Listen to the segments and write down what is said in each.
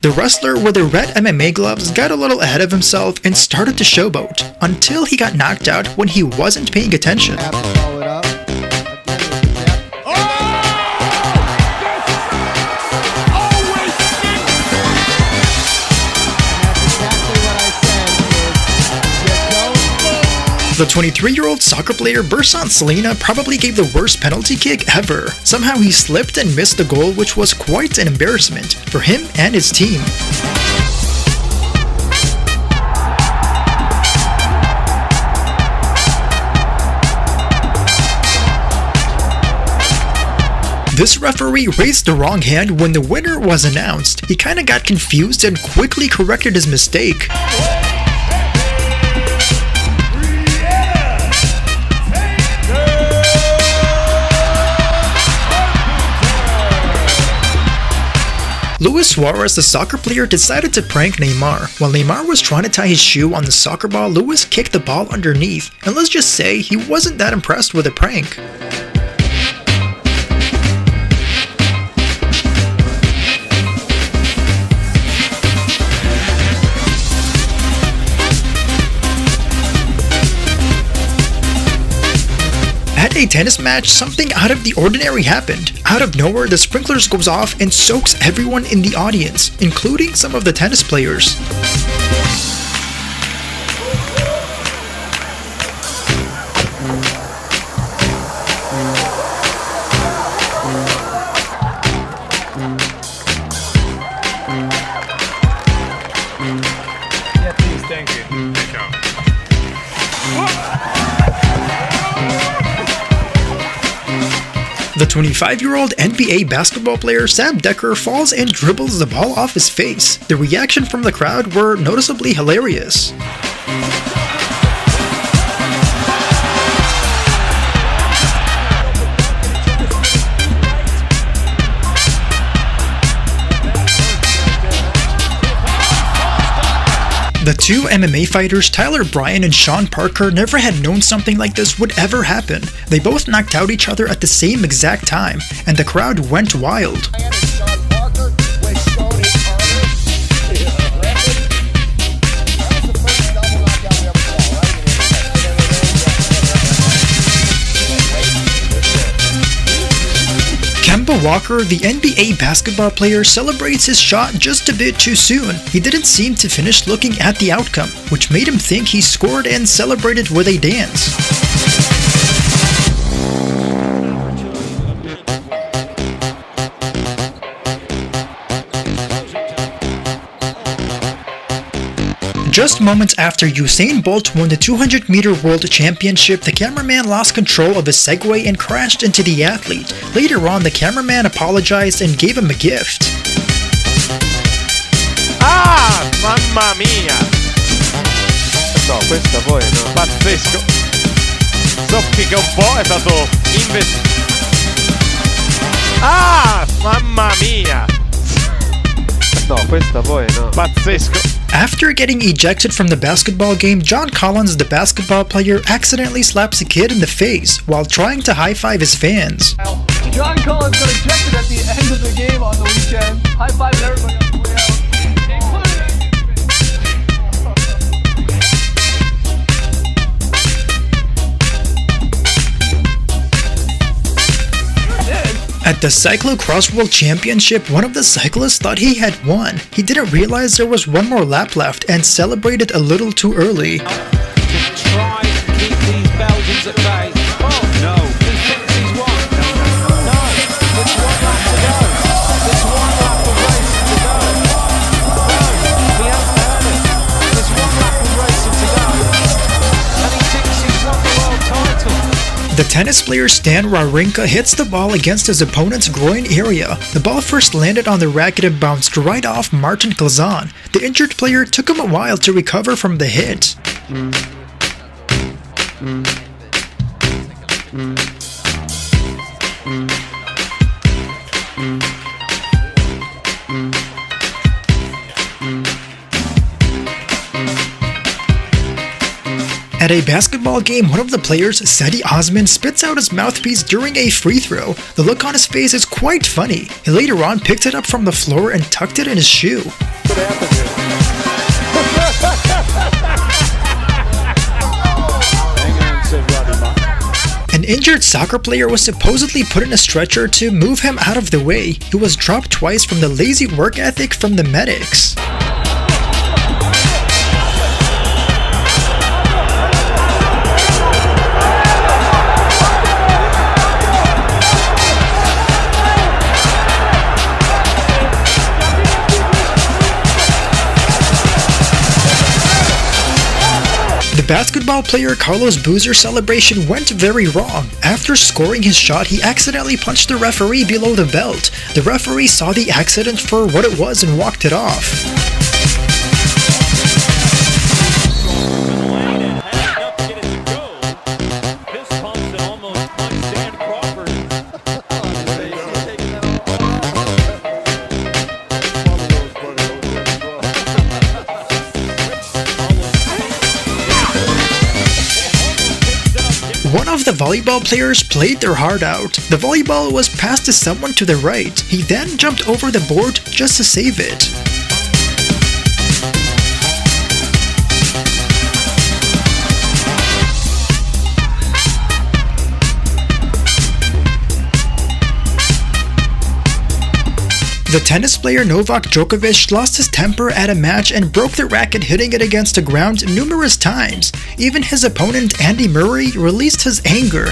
The wrestler with the red MMA gloves got a little ahead of himself and started to showboat, until he got knocked out when he wasn't paying attention. The 23-year-old soccer player Bursan Selena probably gave the worst penalty kick ever. Somehow he slipped and missed the goal, which was quite an embarrassment for him and his team. This referee raised the wrong hand when the winner was announced. He kinda got confused and quickly corrected his mistake. Luis Suarez, the soccer player, decided to prank Neymar. While Neymar was trying to tie his shoe on the soccer ball, Luis kicked the ball underneath, and let's just say he wasn't that impressed with the prank. At a tennis match, something out of the ordinary happened. Out of nowhere, the sprinklers goes off and soaks everyone in the audience, including some of the tennis players. Yeah, please, thank you. The 25-year-old NBA basketball player Sam Dekker falls and dribbles the ball off his face. The reaction from the crowd were noticeably hilarious. The two MMA fighters Tyler Bryan and Sean Parker never had known something like this would ever happen. They both knocked out each other at the same exact time, and the crowd went wild. Kemba Walker, the NBA basketball player, celebrates his shot just a bit too soon. He didn't seem to finish looking at the outcome, which made him think he scored and celebrated with a dance. Just moments after Usain Bolt won the 200-meter World Championship, the cameraman lost control of his Segway and crashed into the athlete. Later on, the cameraman apologized and gave him a gift. Ah, mamma mia! No, questa poi no. Pazzesco. Soffica un po', è stato Ah, mamma mia! No, questa poi no. Pazzesco. After getting ejected from the basketball game, John Collins, the basketball player, accidentally slaps a kid in the face while trying to high-five his fans. John Collins got ejected at the end of the game on the weekend. High-five everybody on the way out. At the Cyclocross World Championship, one of the cyclists thought he had won. He didn't realize there was one more lap left and celebrated a little too early. To try and keep these Belgians at bay. Oh no, he thinks he's won. No, there's one lap to go. There's one lap of racing to go. No, he hasn't heard it. There's one lap of racing to go. And he thinks he's won the world title. The tennis player Stan Wawrinka hits the ball against his opponent's groin area. The ball first landed on the racket and bounced right off Martin Klazan. The injured player took him a while to recover from the hit. At a basketball game, one of the players, Sadi Osman, spits out his mouthpiece during a free throw. The look on his face is quite funny. He later on picked it up from the floor and tucked it in his shoe. what happened here. Hang on, said Robbie Mott. An injured soccer player was supposedly put in a stretcher to move him out of the way. He was dropped twice from the lazy work ethic from the medics. The basketball player Carlos Boozer's celebration went very wrong. After scoring his shot, he accidentally punched the referee below the belt. The referee saw the accident for what it was and walked it off. One of the volleyball players played their heart out. The volleyball was passed to someone to the right. He then jumped over the board just to save it. The tennis player Novak Djokovic lost his temper at a match and broke the racket, hitting it against the ground numerous times. Even his opponent Andy Murray released his anger.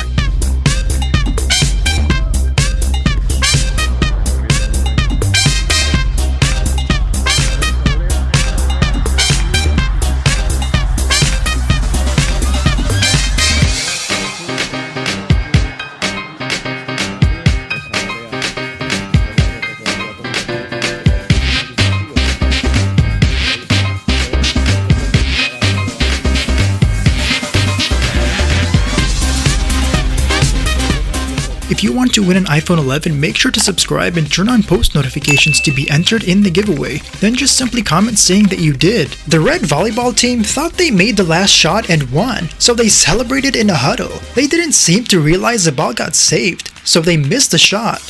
If you want to win an iPhone 11, make sure to subscribe and turn on post notifications to be entered in the giveaway. Then just simply comment saying that you did. The red volleyball team thought they made the last shot and won, so they celebrated in a huddle. They didn't seem to realize the ball got saved, so they missed the shot.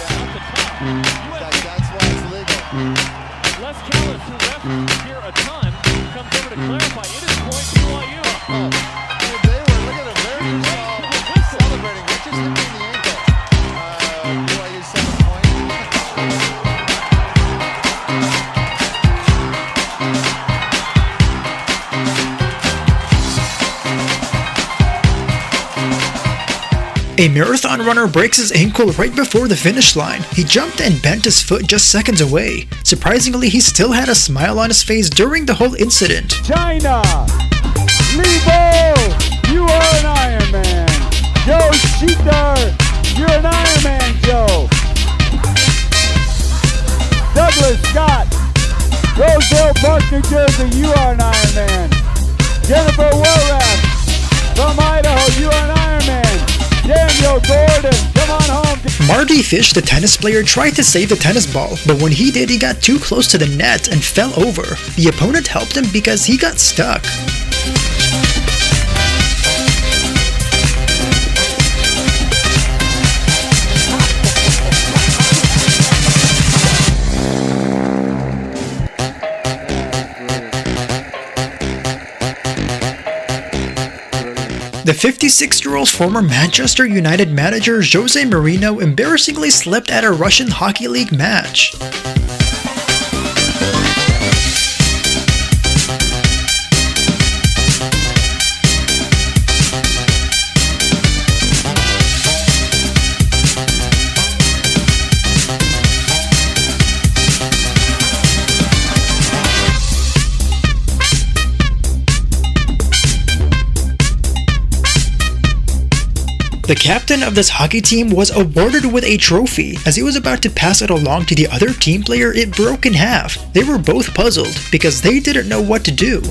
Les Callis, who refs here a ton, comes over to clarify. It is point to BYU. They were looking at a very celebrating. What just hit me in the ankle? BYU 7 points. A marathon runner breaks his ankle right before the finish line. He jumped and bent his foot just seconds away. Surprisingly, he still had a smile on his face during the whole incident. China, Lebo, you are an Iron Man. Joe Sheeter, you're an Iron Man, Joe. Douglas Scott, Roseville Park, New Jersey, you are an Iron Man. Jennifer Worath, from Idaho, you are an Iron Man. Daniel Gordon, come on home. Marty Fish, the tennis player, tried to save the tennis ball, but when he did, he got too close to the net and fell over. The opponent helped him because he got stuck. The 56-year-old former Manchester United manager Jose Mourinho embarrassingly slipped at a Russian Hockey League match. The captain of this hockey team was awarded with a trophy. As he was about to pass it along to the other team player, it broke in half. They were both puzzled because they didn't know what to do.